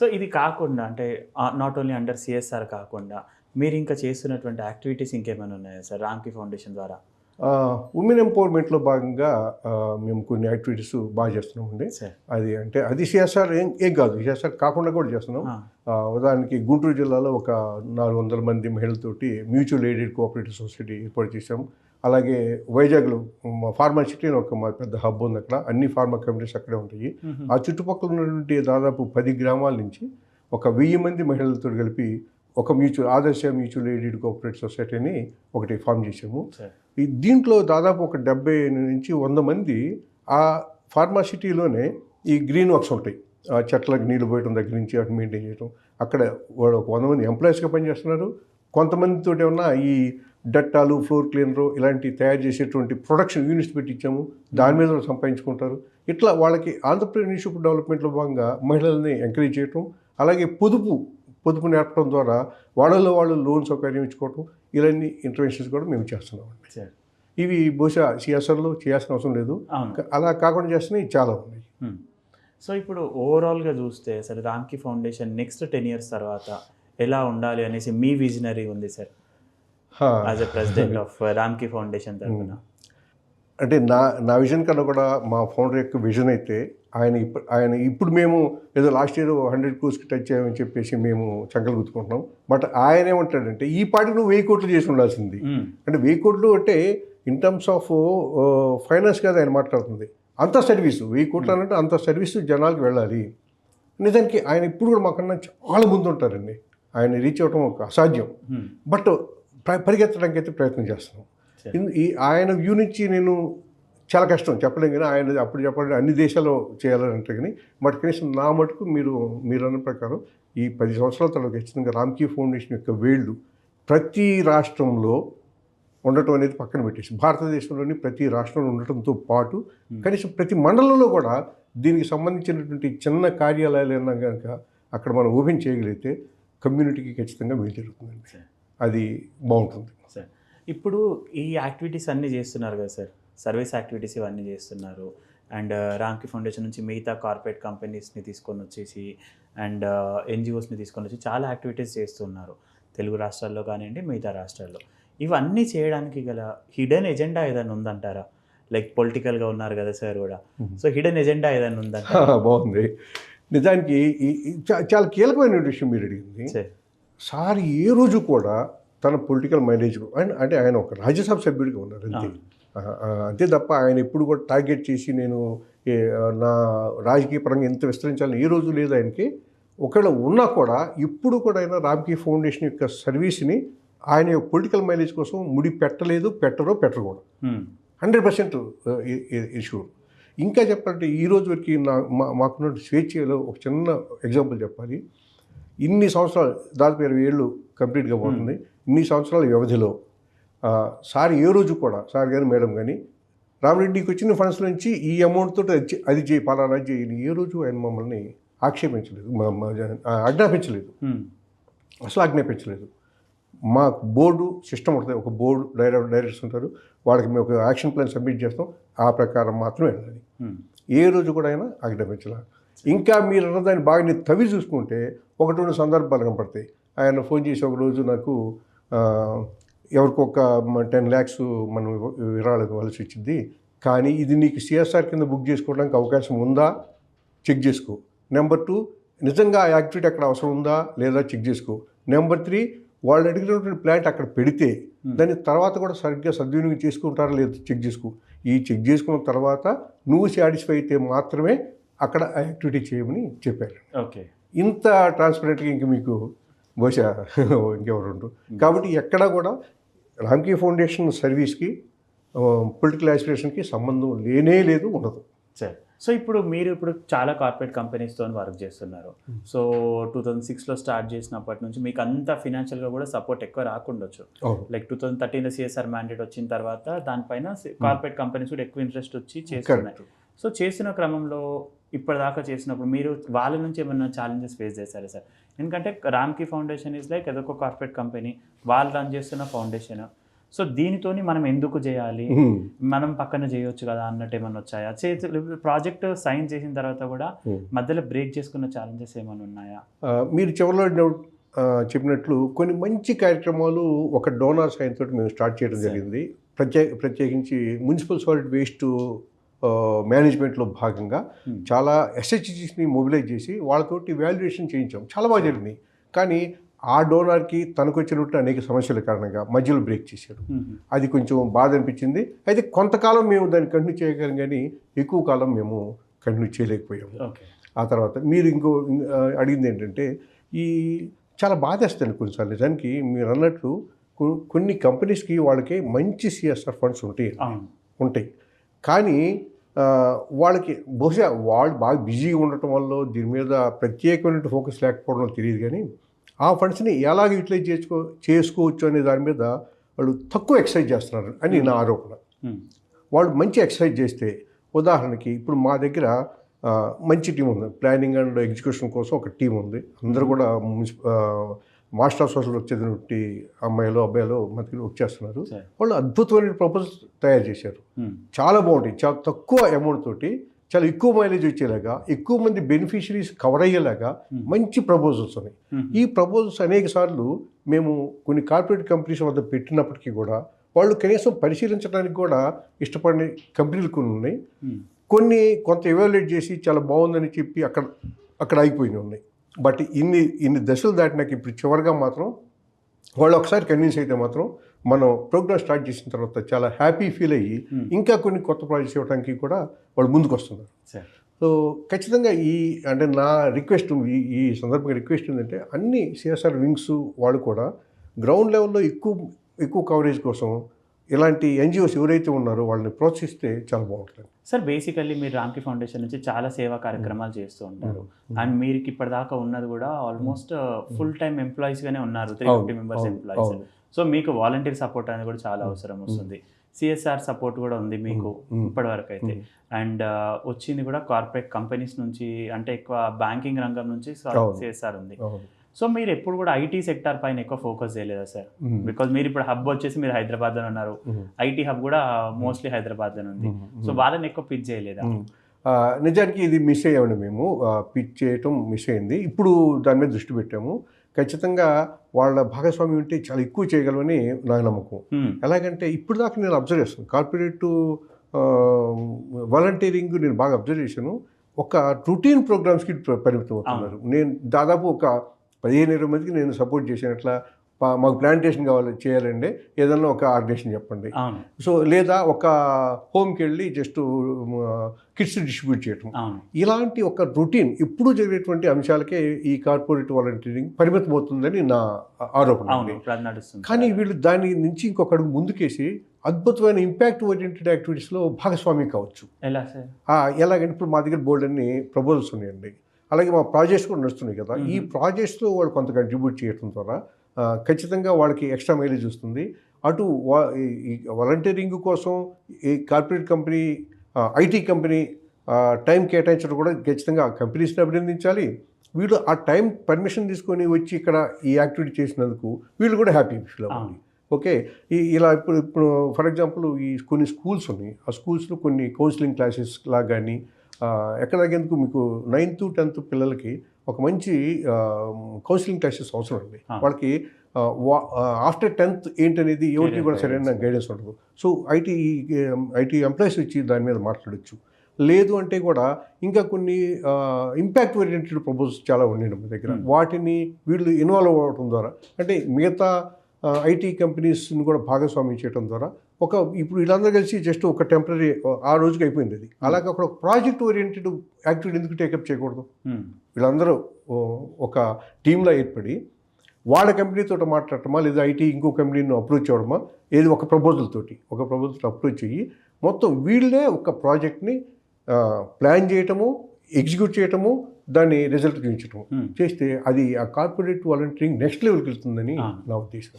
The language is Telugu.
సో ఇది కాకుండా అంటే నాట్ ఓన్లీ అండర్ సిఎస్ఆర్ కాకుండా మీరింకా చేస్తున్నటువంటి యాక్టివిటీస్ ఇంకేమైనా ఉన్నాయా సార్ రామ్‌కి ఫౌండేషన్ ద్వారా? ఉమెన్ ఎంపవర్మెంట్‌లో భాగంగా మేము కొన్ని యాక్టివిటీస్ బాగా చేస్తున్నామండి. సార్. అది అంటే అది సిఎస్ఆర్ ఏం ఏం కాదు. సిఎస్ఆర్ కాకుండా కూడా చేస్తున్నాం. ఆ! ఉదాహరణకి గుంటూరు జిల్లాలో ఒక 400 మంది మహిళలతోటి మ్యూచువల్ ఎయిడెడ్ కోఆపరేటివ్ సొసైటీ ఏర్పాటు చేశాము. అలాగే వైజాగ్‌లో ఫార్మా సిటీ అని ఒక పెద్ద హబ్ ఉంది అక్కడ. అన్ని ఫార్మా కంపెనీస్ అక్కడే ఉంటాయి. హుహు. ఆ చుట్టుపక్కల ఉన్నటువంటి దాదాపు 10 గ్రామాల నుంచి ఒక 1000 మంది మహిళలతో కలిపి ఒక ఆదర్శ మ్యూచువల్ ఎయిడెడ్ కోఆపరేటివ్ సొసైటీని ఒకటి ఫామ్ చేశాము. సార్. దీంట్లో దాదాపు ఒక 70 నుంచి 100 మంది ఆ ఫార్మా సిటీలోనే ఈ గ్రీన్ వర్క్స్ ఉంటాయి. ఆ చెట్లకు నీళ్లు పోయటం దగ్గర నుంచి అటు మెయింటైన్ చేయటం. అక్కడ వాళ్ళు ఒక 100 మంది ఎంప్లాయీస్గా పనిచేస్తున్నారు. కొంతమందితో ఏమన్నా ఈ డట్టాలు, ఫ్లోర్ క్లీనరు ఇలాంటి తయారు చేసేటువంటి ప్రొడక్షన్ యూనిట్స్ పెట్టించాము. దాని మీద వాళ్ళు సంపాదించుకుంటారు. ఇట్లా వాళ్ళకి ఆంటర్‌ప్రెన్యూర్‌షిప్ డెవలప్మెంట్‌లో భాగంగా మహిళల్ని ఎంకరేజ్ చేయటం, అలాగే పొదుపు నేర్పడం ద్వారా వాళ్ళలో వాళ్ళు లోన్ సౌకర్యం ఇచ్చుకోవటం, ఇలాంటి ఇంటర్వెన్షన్స్ కూడా మేము చేస్తున్నామండి. సార్. ఇవి బహుశా సిఎస్ఆర్‌లో చేయాల్సిన అవసరం లేదు. అవును. అలా కాకుండా చేస్తున్నవి చాలా ఉన్నాయి. హ్మ్. సో ఇప్పుడు ఓవరాల్‌గా చూస్తే సరే రామ్‌కి ఫౌండేషన్ నెక్స్ట్ 10 ఇయర్స్ తర్వాత ఎలా ఉండాలి అనేసి మీ విజనరీ ఉంది సార్? హా. యాస్ ఎ ప్రెసిడెంట్ ఆఫ్ రామ్‌కి ఫౌండేషన్ తరపున. అంటే నా విజన్ కన్నా కూడా మా ఫౌండర్ యొక్క విజన్ అయితే ఆయన ఇప్పుడు మేము ఏదో లాస్ట్ ఇయర్ 100 క్రోర్స్‌కి టచ్ అయ్యామని చెప్పేసి మేము చంకలు గుద్దుకుంటున్నాం. బట్ ఆయన ఏమంటాడంటే ఈ పాటికి నువ్వు 1000 కోట్లు చేసి ఉండాల్సింది. హ్మ్. అంటే 1000 కోట్లు అంటే ఇన్ టర్మ్స్ ఆఫ్ ఫైనాన్స్ కాదు ఆయన మాట్లాడుతుంది. అంత సర్వీసు 1000 కోట్లు అనంటే అంత సర్వీసు జనాలకు వెళ్ళాలి. నిజానికి ఆయన ఇప్పుడు కూడా మాకన్నా చాలా ముందు ఉంటారండి. ఆయన రీచ్ అవ్వడం ఒక అసాధ్యం. హ్మ్. బట్ పరిగెత్తడానికి అయితే ప్రయత్నం చేస్తున్నాం. సరే. ఆయన వ్యూ నుంచి నేను చాలా కష్టం చెప్పలేం కానీ ఆయన అప్పుడు చెప్పాలంటే అన్ని దేశాల్లో చేయాలని అంటే కానీ బట్ కనీసం నా మటుకు మీరు అన్న ప్రకారం ఈ 10 సంవత్సరాల తర్వాత ఖచ్చితంగా రామ్‌కి ఫౌండేషన్ యొక్క వేళ్ళు ప్రతి రాష్ట్రంలో ఉండటం అనేది పక్కన పెట్టేసి భారతదేశంలోని ప్రతి రాష్ట్రంలో ఉండటంతో పాటు కనీసం ప్రతి మండలంలో కూడా దీనికి సంబంధించినటువంటి చిన్న కార్యాలయాలు అన్నా కనుక అక్కడ మనం ఓపెన్ చేయగలిగితే కమ్యూనిటీకి ఖచ్చితంగా మేలు జరుగుతుందండి. సార్. అది బాగుంటుంది. సార్. ఇప్పుడు ఈ యాక్టివిటీస్ అన్నీ చేస్తున్నారు కదా సార్. సర్వీస్ యాక్టివిటీస్ ఇవన్నీ చేస్తున్నారు. అండ్ రామ్‌కి ఫౌండేషన్ నుంచి మిగతా కార్పొరేట్ కంపెనీస్‌ని తీసుకొనొచ్చేసి అండ్ ఎన్‌జీఓస్‌ని తీసుకొనొచ్చి చాలా యాక్టివిటీస్ చేస్తున్నారు. తెలుగు రాష్ట్రాల్లో కానియండి, మిగతా రాష్ట్రాల్లో. ఇవన్నీ చేయడానికి గల హిడెన్ ఎజెండా ఏదైనా ఉందంటారా? లైక్ పొలిటికల్‌గా ఉన్నారు కదా సార్ కూడా. సో హిడెన్ ఎజెండా ఏదైనా ఉందంటారా? బాగుంది. నిజానికి చాలా కీలకమైన విషయం మీరు అడిగింది. సార్. సార్ ఏ రోజు కూడా తన పొలిటికల్ మైలేజ్ అంటే ఆయన ఒక రాజ్యసభ సభ్యుడిగా ఉన్నారు అంతే. అంతే తప్ప ఆయన ఎప్పుడు కూడా టార్గెట్ చేసి నేను నా రాజకీయ పరంగా ఎంత విస్తరించాలని ఏ రోజు లేదు ఆయనకి. ఒకవేళ ఉన్నా కూడా ఇప్పుడు కూడా ఆయన రామ్‌కి ఫౌండేషన్ యొక్క సర్వీస్ని ఆయన యొక్క పొలిటికల్ మైలేజ్ కోసం ముడి పెట్టలేదు, పెట్టరు కూడా. హ్మ్. 100% షూర్. ఇంకా చెప్పాలంటే ఈ రోజు వరకు మాకున్న స్వేచ్ఛలో ఒక చిన్న ఎగ్జాంపుల్ చెప్పాలి. ఇన్ని సంవత్సరాలు దాదాపు 20 ఏళ్ళు కంప్లీట్గా పోతుంది. ఇన్ని సంవత్సరాల వ్యవధిలో సార్ ఏ రోజు కూడా సార్ కానీ మేడం కానీ రామరెడ్డికి వచ్చిన ఫండ్స్ నుంచి ఈ అమౌంట్తో అది చేయి పలానా చేయి ఏ రోజు ఆయన మమ్మల్ని ఆక్షేపించలేదు, ఆజ్ఞాపించలేదు. హ్మ్. అసలు ఆజ్ఞాపించలేదు. మాకు బోర్డు సిస్టమ్ ఉంటుంది. ఒక బోర్డు డైరెక్టర్స్ ఉంటారు. వాళ్ళకి మేము ఒక యాక్షన్ ప్లాన్ సబ్మిట్ చేస్తాం. ఆ ప్రకారం మాత్రమే వెళ్ళాలి. హ్మ్. ఏ రోజు కూడా ఆయన ఆజ్ఞాపించాల. ఇంకా మీరు అన్నదాన్ని బాగా తవ్వి చూసుకుంటే 1-2 సందర్భాలు కనపడతాయి. ఆయన ఫోన్ చేసి ఒకరోజు నాకు ఎవరికొక 10 lakhs మనం విరాళం ఇవ్వాల్సి వచ్చింది. కానీ ఇది నీకు సిఎస్ఆర్ కింద బుక్ చేసుకోవడానికి అవకాశం ఉందా చెక్ చేసుకో. నెంబర్ 2 నిజంగా ఆ యాక్టివిటీ అక్కడ అవసరం ఉందా లేదా చెక్ చేసుకో. నెంబర్ 3 వాళ్ళు అడిగినటువంటి ప్లాంట్ అక్కడ పెడితే దాన్ని తర్వాత కూడా సరిగ్గా సద్వినియోగం చేసుకుంటారా లేదా చెక్ చేసుకో. ఈ చెక్ చేసుకున్న తర్వాత నువ్వు సాటిస్ఫై అయితే మాత్రమే అక్కడ యాక్టివిటీ చేయమని చెప్పారు. ఓకే. ఇంత ట్రాన్స్పరెంట్గా ఇంక మీకు బహుశా ఇంకెవరు ఉండరు. కాబట్టి ఎక్కడా కూడా రామ్‌కి ఫౌండేషన్ సర్వీస్కి పొలిటికల్ యాస్పిరేషన్కి సంబంధం లేనే లేదు, ఉండదు. సరే. సో మీరు ఇప్పుడు చాలా కార్పొరేట్ కంపెనీస్‌తో వర్క్ చేస్తున్నారు. సో 2006లో స్టార్ట్ చేసినప్పటి నుంచి మీకు అంత ఫినాన్షియల్‌గా కూడా సపోర్ట్ ఎక్కువ రాకుండొచ్చు. లైక్ 2013లో సిఎస్ఆర్ మ్యాండేట్ వచ్చిన తర్వాత దానిపైన కార్పొరేట్ కంపెనీస్ కూడా ఎక్కువ ఇంట్రెస్ట్ వచ్చి చేస్తున్నాయి. సో చేసిన క్రమంలో ఇప్పటిదాకా చేసినప్పుడు మీరు వాళ్ళ నుంచి ఏమైనా ఛాలెంజెస్ ఫేస్ చేశారా సార్? ఎందుకంటే రామ్‌కి ఫౌండేషన్ ఈజ్ లైక్ అదొక కార్పొరేట్ కంపెనీ, వాళ్ళు రన్ చేస్తున్న ఫౌండేషన్. సో దీనితోని మనం ఎందుకు చేయాలి, మనం పక్కన చేయొచ్చు కదా అన్నట్టు ఏమైనా వచ్చాయా? ప్రాజెక్ట్ సైన్ చేసిన తర్వాత కూడా మధ్యలో బ్రేక్ చేసుకున్న ఛాలెంజెస్ ఏమైనా ఉన్నాయా? మీరు చివరిలో చెప్పినట్లు కొన్ని మంచి కార్యక్రమాలు ఒక డోనార్ సాయంతో మేము స్టార్ట్ చేయడం జరిగింది. ప్రత్యేకించి మున్సిపల్ సాలిడ్ వేస్ట్ మేనేజ్మెంట్లో భాగంగా చాలా ఎస్హెచ్జిస్ని మొబిలైజ్ చేసి వాళ్ళతోటి వాల్యుయేషన్ చేయించాం. చాలా బాగా జరిగినాయి. కానీ ఆ డోనార్కి తనకు వచ్చినట్టు అనేక సమస్యల కారణంగా మధ్యలో బ్రేక్ చేశాడు. అది కొంచెం బాధ అనిపించింది. అయితే కొంతకాలం మేము దాన్ని కంటిన్యూ చేయగలం, కానీ ఎక్కువ కాలం మేము కంటిన్యూ చేయలేకపోయాము. ఆ తర్వాత మీరు అడిగింది ఏంటంటే, ఈ చాలా బాధేస్తుంది కొన్నిసార్లు. నిజానికి మీరు అన్నట్లు కొన్ని కంపెనీస్కి వాళ్ళకి మంచి సిఎస్ఆర్ ఫండ్స్ ఉంటాయి. కానీ వాళ్ళకి బహుశా వాళ్ళు బాగా బిజీగా ఉండటం వల్ల దీని మీద ప్రత్యేకమైన ఫోకస్ లేకపోవడం తెలియదు. కానీ ఆ ఫండ్స్ని ఎలాగ యూటిలైజ్ చేసుకోవచ్చు అనే దాని మీద వాళ్ళు తక్కువ ఎక్సర్సైజ్ చేస్తున్నారు అని నా ఆరోపణ. వాళ్ళు మంచి ఎక్సర్సైజ్ చేస్తే, ఉదాహరణకి ఇప్పుడు మా దగ్గర మంచి టీం ఉంది. ప్లానింగ్ అండ్ ఎగ్జిక్యూషన్ కోసం ఒక టీం ఉంది. అందరూ కూడా మాస్టర్ ఆఫ్ సోషల్ వర్క్ చదివినట్టు అమ్మాయిలు అబ్బాయిలు మనకి వర్క్ చేస్తున్నారు. వాళ్ళు అద్భుతమైన ప్రపోజల్స్ తయారు చేశారు. చాలా బాగుంటాయి. చాలా తక్కువ అమౌంట్ తోటి చాలా ఎక్కువ మైలేజ్ వచ్చేలాగా, ఎక్కువ మంది బెనిఫిషరీస్ కవర్ అయ్యేలాగా మంచి ప్రపోజల్స్ ఉన్నాయి. ఈ ప్రపోజల్స్ అనేక సార్లు మేము కొన్ని కార్పొరేట్ కంపెనీస్ వద్ద పెట్టినప్పటికీ కూడా వాళ్ళు కనీసం పరిశీలించడానికి కూడా ఇష్టపడిన కంపెనీలు కొన్ని ఉన్నాయి. కొంత ఎవాల్యుయేట్ చేసి చాలా బాగుందని చెప్పి అక్కడ ఆగిపోయినవి ఉన్నాయి. బట్ ఇన్ని దశలు దాటినాక ఇప్పుడు చివరిగా మాత్రం వాళ్ళు ఒకసారి కన్విన్స్ అయితే మాత్రం మనం ప్రోగ్రామ్ స్టార్ట్ చేసిన తర్వాత చాలా హ్యాపీ ఫీల్ అయ్యి ఇంకా కొన్ని కొత్త ప్రాజెక్ట్స్ ఇవ్వడానికి కూడా వాళ్ళు ముందుకు వస్తున్నారు. సో ఖచ్చితంగా అంటే నా రిక్వెస్ట్ ఈ సందర్భంగా రిక్వెస్ట్ ఏంటంటే, అన్ని సిఎస్ఆర్ వింగ్స్ వాళ్ళు కూడా గ్రౌండ్ లెవెల్లో ఎక్కువ కవరేజ్ కోసం ఇలాంటి ఎన్జిఓస్ ఎవరైతే ఉన్నారో వాళ్ళని ప్రోత్సహిస్తే చాలా బాగుంటుంది. సార్, బేసికల్లీ మీరు రామ్కి ఫౌండేషన్ నుంచి చాలా సేవా కార్యక్రమాలు చేస్తూ ఉంటారు. అండ్ మీరు ఇప్పటిదాకా ఉన్నది కూడా ఆల్మోస్ట్ ఫుల్ టైమ్ ఎంప్లాయీస్గానే ఉన్నారు, 350 మెంబర్స్ ఎంప్లాయీస్. సో మీకు వాలంటీర్ సపోర్ట్ అనేది కూడా చాలా అవసరం వస్తుంది. సిఎస్ఆర్ సపోర్ట్ కూడా ఉంది మీకు ఇప్పటి వరకు అయితే. అండ్ వచ్చింది కూడా కార్పొరేట్ కంపెనీస్ నుంచి, అంటే ఎక్కువ బ్యాంకింగ్ రంగం నుంచి సిఎస్ఆర్ ఉంది. సో మీరు ఎప్పుడు కూడా ఐటీ సెక్టార్ పైన ఎక్కువ ఫోకస్ చేయలేదా సార్? బికాజ్ మీరు ఇప్పుడు హబ్ వచ్చేసి మీరు హైదరాబాద్లో ఉన్నారు, ఐటీ హబ్ కూడా మోస్ట్లీ హైదరాబాద్లో ఉంది. సో వాళ్ళని ఎక్కువ పిచ్ చేయలేదా? నిజానికి ఇది మిస్ అయ్యామండి. మేము పిచ్ చేయటం మిస్ అయింది. ఇప్పుడు దాని మీద దృష్టి పెట్టాము. ఖచ్చితంగా వాళ్ళ భాగస్వామ్యం ఉంటే చాలా ఎక్కువ చేయగలమని నా నమ్మకం. ఎలాగంటే ఇప్పుడు దాకా నేను అబ్జర్వ్ చేస్తాను, కార్పొరేట్ వాలంటీరింగ్ నేను బాగా అబ్జర్వ్ చేశాను. ఒక రొటీన్ ప్రోగ్రామ్స్కి పరిమితం అవుతున్నారు. నేను దాదాపు ఒక 15-20 మందికి నేను సపోర్ట్ చేశాను. ఎట్లా, మాకు ప్లాంటేషన్ చేయాలండి, ఏదన్నా ఒక ఆర్గనైజేషన్ చెప్పండి. సో లేదా ఒక హోమ్కి వెళ్ళి జస్ట్ కిట్స్ డిస్ట్రిబ్యూట్ చేయటం, ఇలాంటి ఒక రొటీన్ ఇప్పుడు జరిగేటువంటి అంశాలకే ఈ కార్పొరేట్ వాలంటీరింగ్ పరిమితం అవుతుందని నా ఆరోపణ. కానీ వీళ్ళు దాని నుంచి ఇంకొక అడుగు ముందుకేసి అద్భుతమైన ఇంపాక్ట్ ఓరియంటెడ్ యాక్టివిటీస్లో భాగస్వామి కావచ్చు. ఎలాగంటే ఇప్పుడు మా దగ్గర బోర్డు అన్ని ప్రపోజల్స్ ఉన్నాయండి. అలాగే మా ప్రాజెక్ట్స్ కూడా నడుస్తున్నాయి కదా. ఈ ప్రాజెక్ట్స్లో వాళ్ళు కొంత కంట్రిబ్యూట్ చేయడం ద్వారా ఖచ్చితంగా వాళ్ళకి ఎక్స్ట్రా మైలేజ్ వస్తుంది. అటు ఈ వాలంటీరింగ్ కోసం ఈ corporate company, IT company time కేటాయించడం కూడా ఖచ్చితంగా ఆ కంపెనీస్ని అభినందించాలి. వీళ్ళు ఆ టైం పర్మిషన్ తీసుకొని వచ్చి ఇక్కడ ఈ యాక్టివిటీ చేసినందుకు వీళ్ళు కూడా హ్యాపీ ఫీల్ అవ్వాలి. ఓకే, ఇలా ఇప్పుడు ఫర్ ఎగ్జాంపుల్ కొన్ని స్కూల్స్ ఉన్నాయి. ఆ స్కూల్స్లో కొన్ని కౌన్సిలింగ్ క్లాసెస్ లాగా కానీ ఎక్కడికెందుకు మీకు 9th, 10th పిల్లలకి ఒక మంచి కౌన్సిలింగ్ క్లాసెస్ అవసరం అండి. వాళ్ళకి ఆఫ్టర్ 10th ఏంటనేది ఎవరికి కూడా సరైన గైడెన్స్ ఉండదు. సో ఐటీ ఎంప్లాయీస్ వచ్చి దాని మీద మాట్లాడచ్చు. లేదు అంటే కూడా ఇంకా కొన్ని ఇంపాక్ట్ ఓరియంటెడ్ ప్రపోజల్స్ చాలా ఉన్నాయి మన దగ్గర. వాటిని వీళ్ళు ఇన్వాల్వ్ అవ్వడం ద్వారా, అంటే మిగతా ఐటీ కంపెనీస్ని కూడా భాగస్వామ్యం చేయడం ద్వారా ఇప్పుడు వీళ్ళందరూ కలిసి జస్ట్ ఒక టెంపరీ ఆ రోజుకి అయిపోయింది అది. అలాగే ఒక ప్రాజెక్ట్ ఓరియంటెడ్ యాక్టివిటీ ఎందుకు టేకప్ చేయకూడదు? వీళ్ళందరూ ఒక టీంలో ఏర్పడి వాళ్ళ కంపెనీతో మాట్లాడటమా, లేదా ఐటీ ఇంకో కంపెనీని అప్రోచ్ అవ్వడమా, ఏది ఒక ప్రపోజల్తో అప్రోచ్ అయ్యి మొత్తం వీళ్ళే ఒక ప్రాజెక్ట్ని ప్లాన్ చేయటము, ఎగ్జిక్యూట్ చేయటము, దాన్ని రిజల్ట్ చూపించటము చేస్తే అది ఆ కార్పొరేట్ వాలంటీరింగ్ నెక్స్ట్ లెవెల్కి వెళ్తుందని నా ఉద్దేశం.